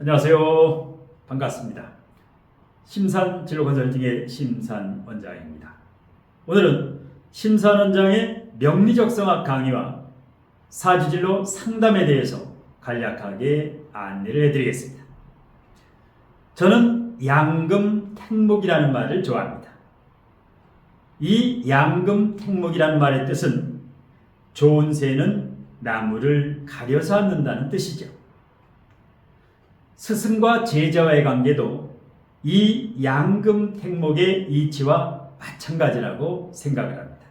안녕하세요. 반갑습니다. 심산진로건설팅의 심산원장입니다. 오늘은 심산원장의 명리적성학 강의와 사주진로 상담에 대해서 간략하게 안내를 해드리겠습니다. 저는 양금택목이라는 말을 좋아합니다. 이 양금택목이라는 말의 뜻은 좋은 새는 나무를 가려서 앉는다는 뜻이죠. 스승과 제자와의 관계도 이 양금택목의 이치와 마찬가지라고 생각을 합니다.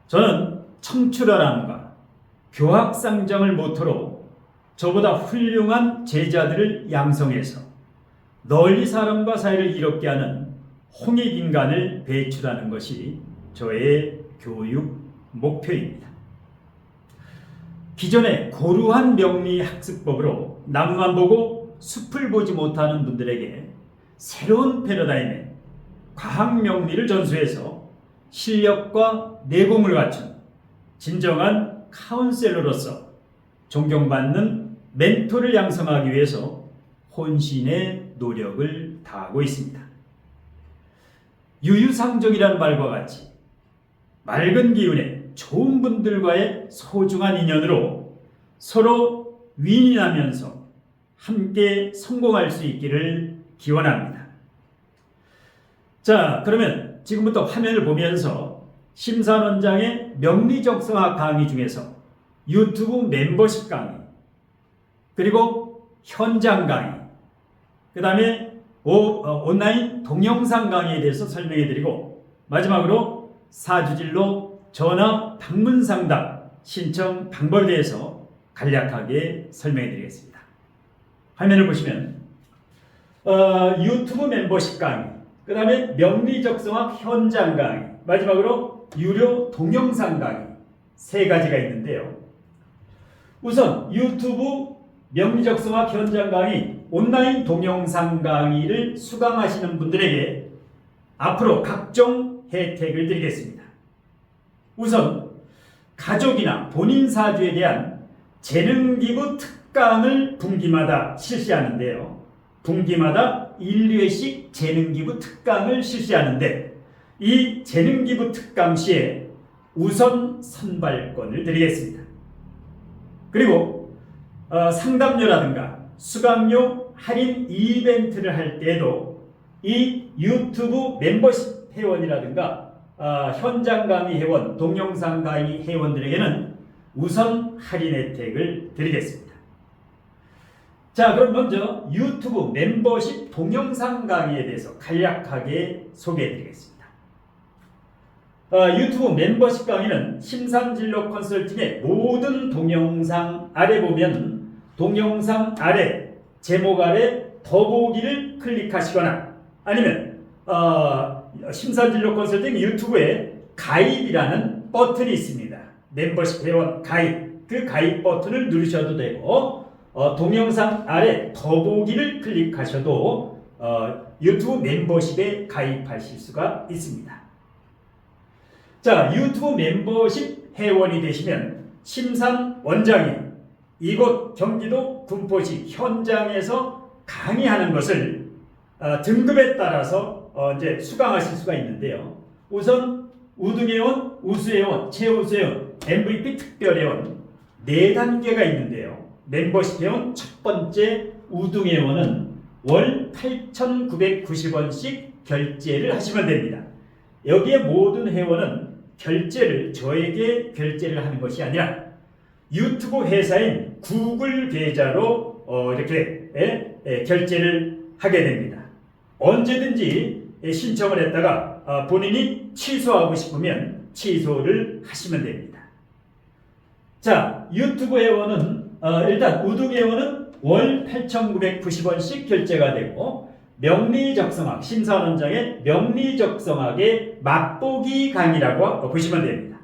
저는 청출어람과 교학상정을 모토로 저보다 훌륭한 제자들을 양성해서 널리 사람과 사이를 이롭게 하는 홍익인간을 배출하는 것이 저의 교육 목표입니다. 기존의 고루한 명리 학습법으로 나무만 보고 숲을 보지 못하는 분들에게 새로운 패러다임의 과학 명리를 전수해서 실력과 내공을 갖춘 진정한 카운셀러로서 존경받는 멘토를 양성하기 위해서 혼신의 노력을 다하고 있습니다. 유유상종이라는 말과 같이 맑은 기운의 좋은 분들과의 소중한 인연으로 서로 윈윈하면서 함께 성공할 수 있기를 기원합니다. 자, 그러면 지금부터 화면을 보면서 심산원장의 명리적성학 강의 중에서 유튜브 멤버십 강의, 그리고 현장 강의, 그 다음에 온라인 동영상 강의에 대해서 설명해 드리고, 마지막으로 사주진로 전화 방문 상담 신청 방법에 대해서 간략하게 설명해 드리겠습니다. 화면을 보시면 유튜브 멤버십 강의, 그 다음에 명리적성학 현장 강의, 마지막으로 유료 동영상 강의 세 가지가 있는데요. 우선 유튜브 명리적성학 현장 강의, 온라인 동영상 강의를 수강하시는 분들에게 앞으로 각종 혜택을 드리겠습니다. 우선 가족이나 본인 사주에 대한 재능기부 특강을 분기마다 실시하는데요. 분기마다 1회씩 재능기부 특강을 실시하는데, 이 재능기부 특강 시에 우선 선발권을 드리겠습니다. 그리고 상담료라든가 수강료 할인 이벤트를 할 때에도 이 유튜브 멤버십 회원이라든가 현장 강의 회원, 동영상 강의 회원들에게는 우선 할인 혜택을 드리겠습니다. 자, 그럼 먼저 유튜브 멤버십 동영상 강의에 대해서 간략하게 소개해 드리겠습니다. 유튜브 멤버십 강의는 심산진로 컨설팅의 모든 동영상 아래 보면 동영상 아래 제목 아래 더보기를 클릭하시거나 아니면 심산진로 컨설팅 유튜브에 가입이라는 버튼이 있습니다. 멤버십 회원 가입, 그 가입 버튼을 누르셔도 되고, 동영상 아래 더보기를 클릭하셔도 유튜브 멤버십에 가입하실 수가 있습니다. 자, 유튜브 멤버십 회원이 되시면 심산 원장이 이곳 경기도 군포시 현장에서 강의하는 것을 등급에 따라서 이제 수강하실 수가 있는데요. 우선 우등회원, 우수회원, 최우수회원, MVP 특별회원 4단계가 있는데요. 멤버십 회원 첫 번째 우등회원은 월 8,990원씩 결제를 하시면 됩니다. 여기에 모든 회원은 결제를 저에게 결제를 하는 것이 아니라 유튜브 회사인 구글 계좌로 이렇게 결제를 하게 됩니다. 언제든지 신청을 했다가 본인이 취소하고 싶으면 취소를 하시면 됩니다. 자, 유튜브 회원은 일단 우등 회원은 월 8,990원씩 결제가 되고, 명리적성학, 심산원장의 명리적성학의 맛보기 강의라고 보시면 됩니다.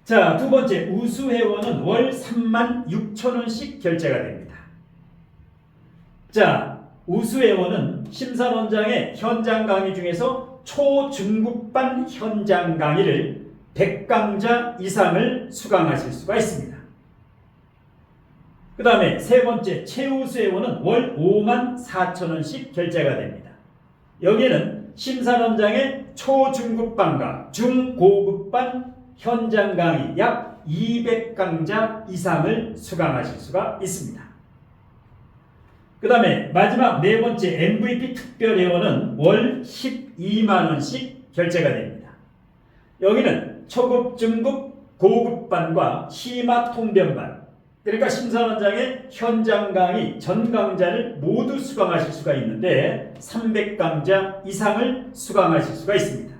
자, 두 번째 우수회원은 월 36,000원씩 결제가 됩니다. 자, 우수회원은 심산원장의 현장 강의 중에서 초중급반 현장 강의를 100강좌 이상을 수강하실 수가 있습니다. 그 다음에 세 번째 최우수 회원은 월 54,000원씩 결제가 됩니다. 여기에는 심사원장의 초중급반과 중고급반 현장 강의 약 200강좌 이상을 수강하실 수가 있습니다. 그 다음에 마지막 네 번째 MVP 특별 회원은 월 12만원씩 결제가 됩니다. 여기는 초급, 중급, 고급반과 심화 통변반, 그러니까 심사원장의 현장 강의 전 강좌를 모두 수강하실 수가 있는데 300강좌 이상을 수강하실 수가 있습니다.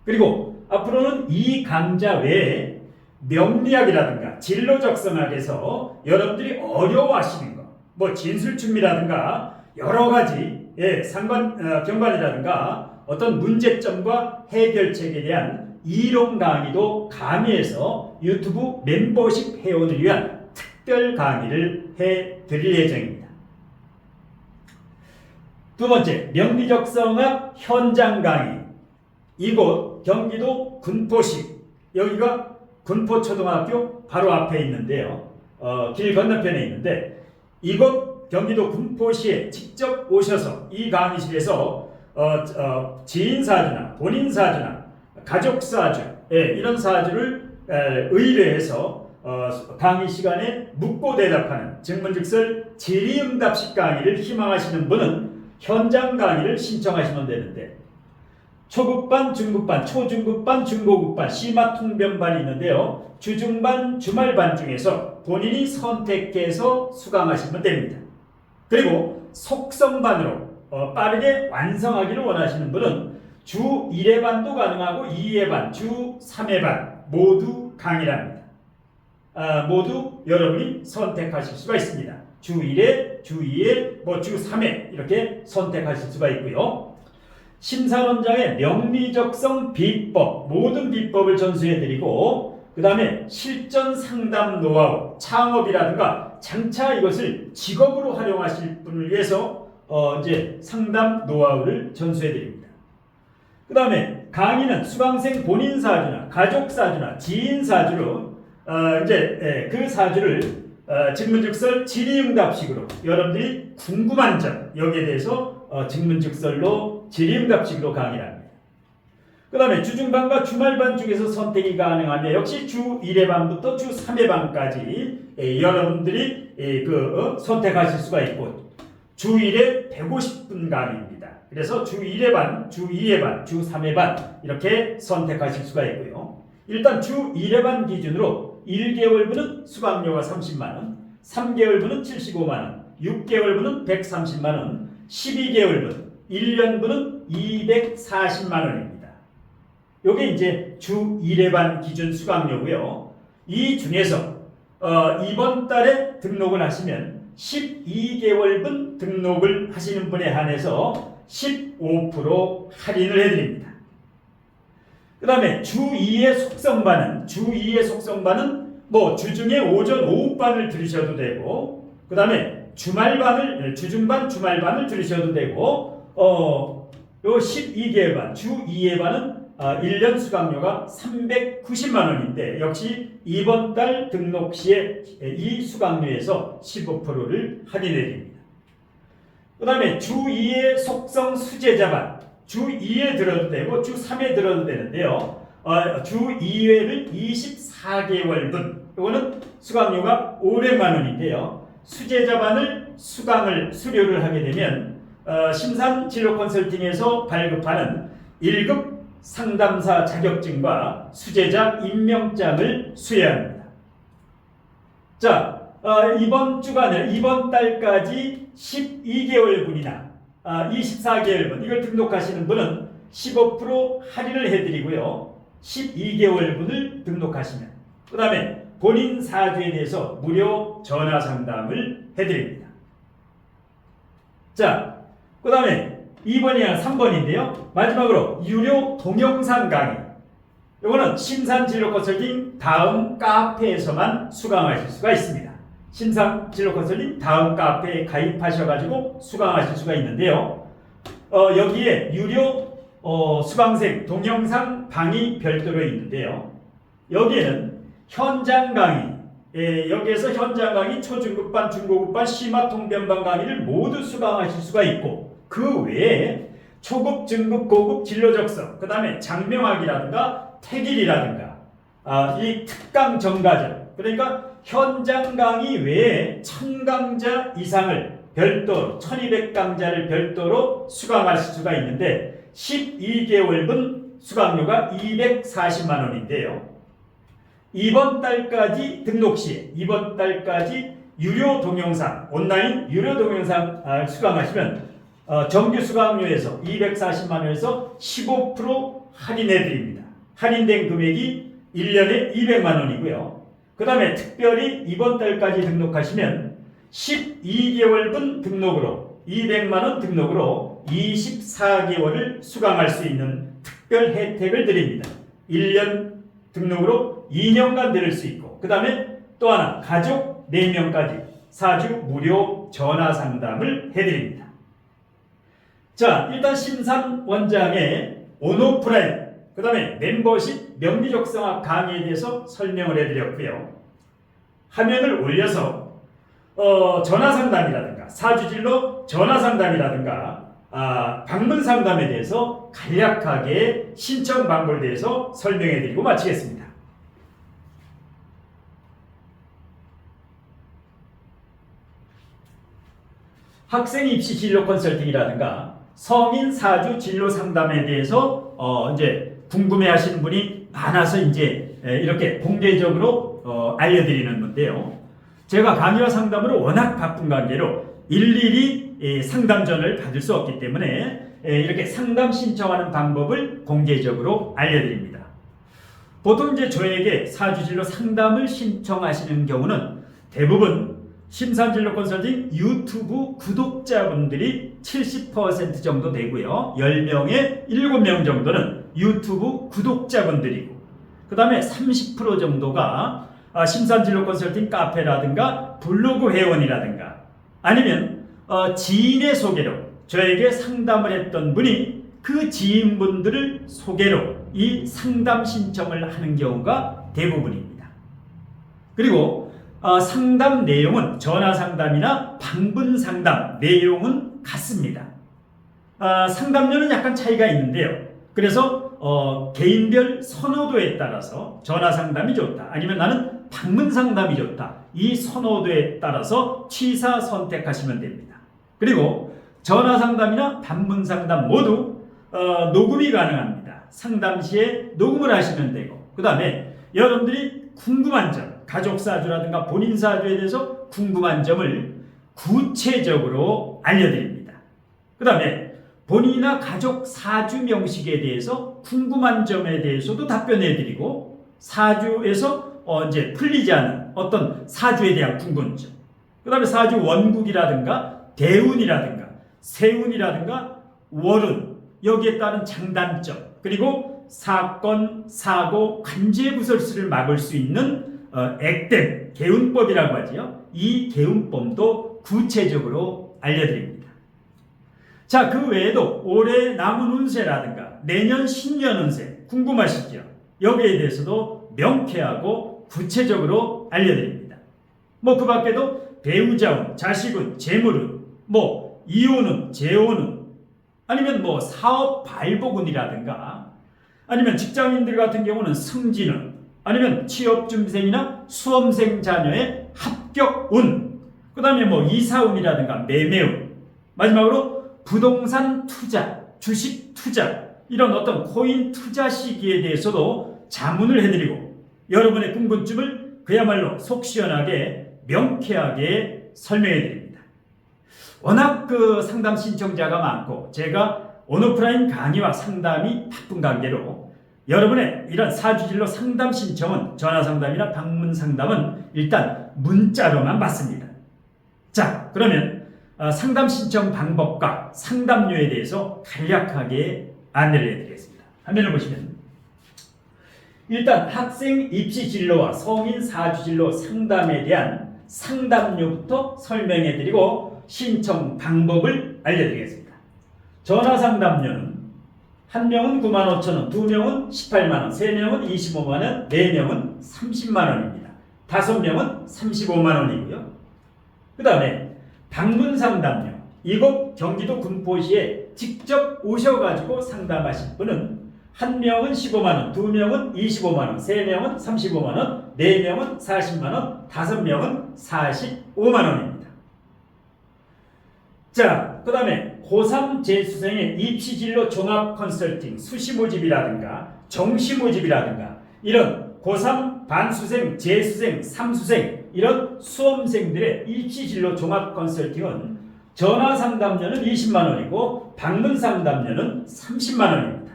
그리고 앞으로는 이 강좌 외에 명리학이라든가 진로적성학에서 여러분들이 어려워하시는 것, 뭐 진술춘미라든가 여러 가지 경관이라든가 어떤 문제점과 해결책에 대한 이론 강의도 가미해서 유튜브 멤버십 회원을 위한 특별 강의를 해드릴 예정입니다. 두 번째, 명리적성학 현장 강의. 이곳 경기도 군포시, 여기가 군포초등학교 바로 앞에 있는데요. 길 건너편에 있는데 이곳 경기도 군포시에 직접 오셔서 이 강의실에서 지인 사주나 본인 사주나 가족 사주 이런 사주를 의뢰해서 강의 시간에 묻고 대답하는 증문즉설 질의응답식 강의를 희망하시는 분은 현장 강의를 신청하시면 되는데 초급반, 중급반, 초중급반, 중고급반, 심화 통변반이 있는데요. 주중반, 주말반 중에서 본인이 선택해서 수강하시면 됩니다. 그리고 속성반으로 빠르게 완성하기를 원하시는 분은 주 1회 반도 가능하고 2회 반, 주 3회 반 모두 강의랍니다. 모두 여러분이 선택하실 수가 있습니다. 주 1회, 주 2회, 주 3회 이렇게 선택하실 수가 있고요. 심사원장의 명리적성 비법, 모든 비법을 전수해드리고 그 다음에 실전 상담 노하우, 창업이라든가 장차 이것을 직업으로 활용하실 분을 위해서 이제 상담 노하우를 전수해드립니다. 그 다음에 강의는 수강생 본인 사주나 가족 사주나 지인 사주로 그 사주를 증문즉설 질의응답식으로 여러분들이 궁금한 점 여기에 대해서 증문즉설로 질의응답식으로 강의를 합니다. 그 다음에 주중반과 주말반 중에서 선택이 가능한데 역시 주 1회 반부터 주 3회 반까지 여러분들이 선택하실 수가 있고 주 1회 150분 강의입니다. 그래서 주 1회 반, 주 2회 반, 주 3회 반 이렇게 선택하실 수가 있고요. 일단 주 1회 반 기준으로 1개월분은 수강료가 30만원, 3개월분은 75만원, 6개월분은 130만원, 12개월분, 1년분은 240만원입니다. 요게 이제 주 1회 반 기준 수강료고요. 이 중에서 이번 달에 등록을 하시면 12개월분 등록을 하시는 분에 한해서 15% 할인을 해드립니다. 그 다음에 주 2의 속성반은 주중에 오전 오후반을 들으셔도 되고 그 다음에 주중반 주말반을 들으셔도 되고 요 12개월반 주 2회 반은 1년 수강료가 390만원인데 역시 이번 달 등록 시에 이 수강료에서 15%를 할인해 드립니다. 그 다음에 주 2의 속성 수제자반 주 2회 들어도 되고 주 3회 들어도 되는데요. 주 2회를 24개월분 이거는 수강료가 500만원인데요. 수제자반을 수료를 하게 되면 심산진로컨설팅에서 발급하는 1급 상담사 자격증과 수제자 임명장을 수여합니다. 자, 이번 달까지 12개월분이나 24개월분 이걸 등록하시는 분은 15% 할인을 해드리고요. 12개월분을 등록하시면 그 다음에 본인 사주에 대해서 무료 전화 상담을 해드립니다. 자, 그 다음에 2번이 아니라 3번인데요. 마지막으로 유료 동영상 강의. 이거는 심산진로컨설팅 다음 카페에서만 수강하실 수가 있습니다. 심산진로컨설팅 다음 카페에 가입하셔가지고 수강하실 수가 있는데요. 여기에 유료 수강생 동영상 방이 별도로 있는데요. 여기에는 현장 강의, 여기에서 현장 강의, 초중급반, 중고급반, 심화 통변반 강의를 모두 수강하실 수가 있고, 그 외에 초급, 중급, 고급 진로 적성, 그 다음에 장명학이라든가 택일이라든가 이 특강 정가전, 그러니까 현장 강의 외에 1000강좌 이상을 별도로 1200강좌를 별도로 수강하실 수가 있는데 12개월분 수강료가 240만 원인데요. 이번 달까지 등록 시 이번 달까지 유료 동영상, 온라인 유료 동영상 수강하시면 정규 수강료에서 240만 원에서 15% 할인해 드립니다. 할인된 금액이 1년에 200만 원이고요. 그 다음에 특별히 이번 달까지 등록하시면 12개월분 등록으로 200만 원 등록으로 24개월을 수강할 수 있는 특별 혜택을 드립니다. 1년 등록으로 2년간 들을 수 있고, 그 다음에 또 하나 가족 4명까지 4주 무료 전화 상담을 해드립니다. 자, 일단 심산 원장의 온오프라인, 그 다음에 멤버십 명리적성학 강의에 대해서 설명을 해드렸고요. 화면을 올려서 전화 상담이라든가 4주 진로 전화 상담이라든가 방문 상담에 대해서 간략하게 신청 방법에 대해서 설명해 드리고 마치겠습니다. 학생 입시 진로 컨설팅이라든가 성인 4주 진로 상담에 대해서 이제 궁금해 하시는 분이 많아서 이제 이렇게 공개적으로 알려드리는 건데요. 제가 강의와 상담으로 워낙 바쁜 관계로 일일이 상담전을 받을 수 없기 때문에 이렇게 상담 신청하는 방법을 공개적으로 알려드립니다. 보통 이제 저에게 4주 진로 상담을 신청하시는 경우는 대부분 심산진로 컨설팅 유튜브 구독자분들이 70% 정도 되고요. 10명에 7명 정도는 유튜브 구독자분들이고, 그 다음에 30% 정도가 심산진로 컨설팅 카페라든가 블로그 회원이라든가 아니면 지인의 소개로 저에게 상담을 했던 분이 그 지인분들을 소개로 이 상담 신청을 하는 경우가 대부분입니다. 그리고 상담 내용은 전화 상담이나 방문 상담 내용은 같습니다. 상담료는 약간 차이가 있는데요. 그래서 개인별 선호도에 따라서 전화 상담이 좋다, 아니면 나는 방문 상담이 좋다, 이 선호도에 따라서 취사 선택하시면 됩니다. 그리고 전화 상담이나 방문 상담 모두 녹음이 가능합니다. 상담 시에 녹음을 하시면 되고, 그 다음에 여러분들이 궁금한 점, 가족 사주라든가 본인 사주에 대해서 궁금한 점을 구체적으로 알려드립니다. 그 다음에 본인이나 가족 사주 명식에 대해서 궁금한 점에 대해서도 답변해드리고, 사주에서 이제 풀리지 않은 어떤 사주에 대한 궁금증, 그 다음에 사주 원국이라든가 대운이라든가 세운이라든가 월운, 여기에 따른 장단점, 그리고 사건, 사고, 관제구설수를 막을 수 있는 액땜, 개운법이라고 하지요. 이 개운법도 구체적으로 알려드립니다. 자, 그 외에도 올해 남은 운세라든가 내년 신년 운세 궁금하시죠? 여기에 대해서도 명쾌하고 구체적으로 알려드립니다. 그 밖에도 배우자운, 자식운, 재물운, 이혼운, 재혼운, 아니면 사업 발복운이라든가, 아니면 직장인들 같은 경우는 승진운, 아니면 취업준비생이나 수험생 자녀의 합격운, 그 다음에 이사운이라든가 매매운, 마지막으로 부동산 투자, 주식 투자, 이런 어떤 코인 투자 시기에 대해서도 자문을 해드리고, 여러분의 궁금증을 그야말로 속 시원하게 명쾌하게 설명해드립니다. 워낙 상담 신청자가 많고 제가 온오프라인 강의와 상담이 바쁜 관계로 여러분의 이런 사주진로 상담 신청은 전화 상담이나 방문 상담은 일단 문자로만 받습니다. 자, 그러면 상담 신청 방법과 상담료에 대해서 간략하게 안내를 해드리겠습니다. 화면을 보시면 일단 학생 입시 진로와 성인 사주 진로 상담에 대한 상담료부터 설명해드리고 신청 방법을 알려드리겠습니다. 전화 상담료는 한 명은 95,000원, 두 명은 18만원, 세 명은 25만원, 네 명은 30만원입니다. 5명은 35만 원이고요. 그 다음에 방문상담료, 이곳 경기도 군포시에 직접 오셔가지고 상담하실 분은 1명은 15만 원, 2명은 25만 원, 3명은 35만 원, 4명은 40만 원, 5명은 45만 원입니다. 자, 그 다음에 고3 재수생의 입시진로 종합 컨설팅, 수시 모집이라든가 정시 모집이라든가 이런 고3 반수생, 재수생, 3수생 이런 수험생들의 입시진로 종합 컨설팅은 전화 상담료는 20만 원이고 방문 상담료는 30만 원입니다.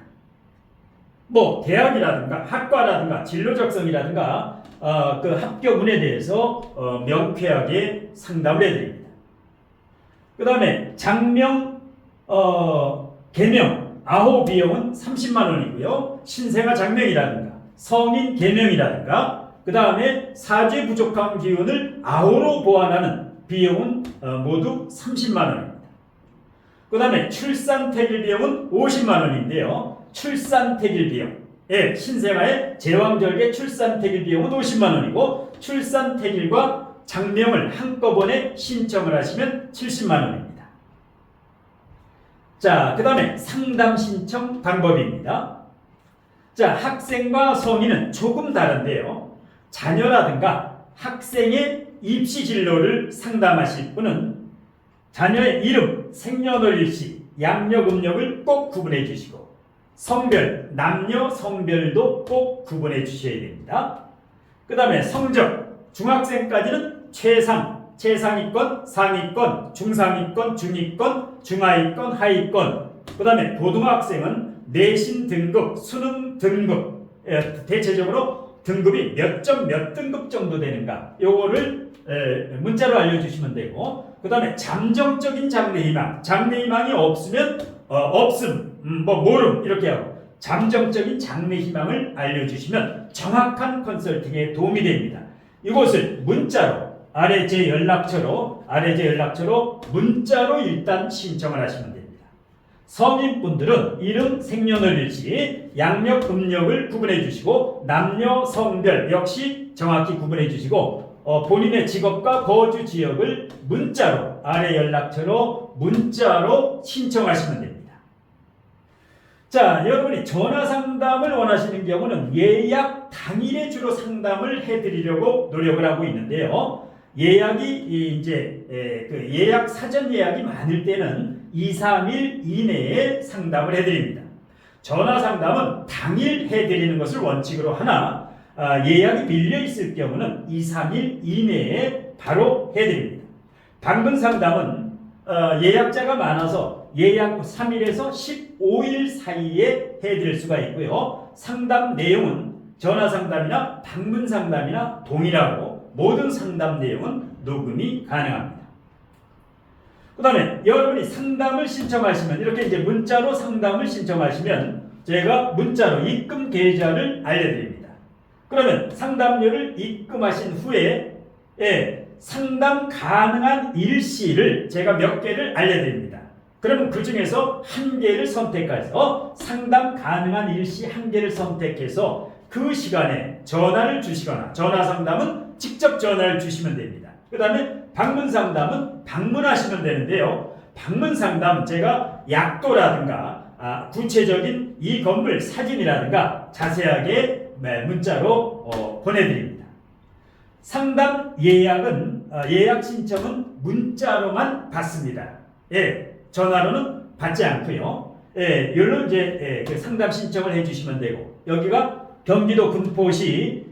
뭐 대학이라든가 학과라든가 진로 적성이라든가 그 합격운에 대해서 명쾌하게 상담을 해드립니다. 그 다음에 장명 개명 아호 비용은 30만 원이고요. 신생아 장명이라든가 성인 개명이라든가 그 다음에 사죄 부족한 기운을 아호로 보완하는 비용은 모두 30만 원입니다. 그 다음에 출산 태길 비용은 50만 원인데요. 출산 태길 비용, 신생아의 제왕절개 출산 태길 비용은 50만 원이고 출산 태길과 장명을 한꺼번에 신청을 하시면 70만 원입니다. 자, 그 다음에 상담 신청 방법입니다. 자, 학생과 성인은 조금 다른데요. 자녀라든가 학생의 입시 진로를 상담하실 분은 자녀의 이름, 생년월일시, 양력, 음력을 꼭 구분해 주시고 성별, 남녀 성별도 꼭 구분해 주셔야 됩니다. 그 다음에 성적, 중학생까지는 최상위권, 상위권, 중상위권, 중위권, 중하위권, 하위권. 그 다음에 고등학생은 내신 등급, 수능 등급, 대체적으로 등급이 몇 점 몇 등급 정도 되는가 요거를 문자로 알려주시면 되고 그 다음에 잠정적인 장래희망, 장래희망이 없으면 없음, 모름 이렇게 하고 잠정적인 장래희망을 알려주시면 정확한 컨설팅에 도움이 됩니다. 이것을 문자로 아래 제 연락처로 문자로 일단 신청을 하시면 됩니다. 성인분들은 이름, 생년월일시, 양력, 음력을 구분해 주시고 남녀, 성별 역시 정확히 구분해 주시고 본인의 직업과 거주 지역을 문자로 아래 연락처로 문자로 신청하시면 됩니다. 자, 여러분이 전화 상담을 원하시는 경우는 예약 당일에 주로 상담을 해드리려고 노력을 하고 있는데요. 예약이 이제 그 예약 사전 예약이 많을 때는 2, 3일 이내에 상담을 해드립니다. 전화 상담은 당일 해드리는 것을 원칙으로 하나 예약이 밀려 있을 경우는 2, 3일 이내에 바로 해드립니다. 방문 상담은 예약자가 많아서 예약 3일에서 15일 사이에 해드릴 수가 있고요. 상담 내용은 전화 상담이나 방문 상담이나 동일하고 모든 상담 내용은 녹음이 가능합니다. 그 다음에 여러분이 상담을 신청하시면 이렇게 이제 문자로 상담을 신청하시면 제가 문자로 입금 계좌를 알려드립니다. 그러면 상담료를 입금하신 후에 상담 가능한 일시를 제가 몇 개를 알려드립니다. 그러면 그 중에서 한 개를 선택해서 상담 가능한 일시 한 개를 선택해서 그 시간에 전화를 주시거나 전화 상담은 직접 전화를 주시면 됩니다. 그 다음에 방문 상담은 방문하시면 되는데요. 방문 상담 제가 약도라든가 구체적인 이 건물 사진이라든가 자세하게 문자로 보내드립니다. 상담 예약은 예약 신청은 문자로만 받습니다. 전화로는 받지 않고요. 여기로 이제 그 상담 신청을 해주시면 되고 여기가 경기도 군포시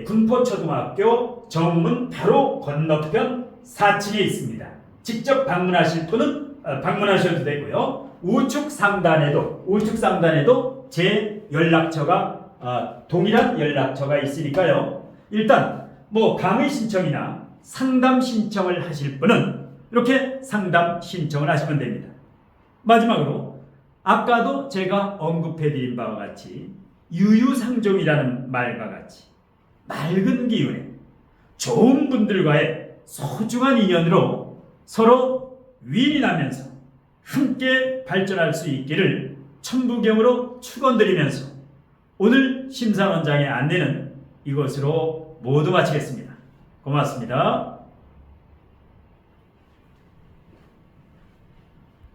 군포초등학교 정문 바로 건너편 4층에 있습니다. 직접 방문하실 분은 방문하셔도 되고요. 우측 상단에도 제 연락처가 동일한 연락처가 있으니까요. 일단 뭐 강의 신청이나 상담 신청을 하실 분은 이렇게 상담 신청을 하시면 됩니다. 마지막으로 아까도 제가 언급해드린 바와 같이 유유상종이라는 말과 같이 맑은 기운에 좋은 분들과의 소중한 인연으로 서로 윈윈하면서 함께 발전할 수 있기를 천부경으로 축원드리면서 오늘 심사원장의 안내는 이것으로 모두 마치겠습니다. 고맙습니다.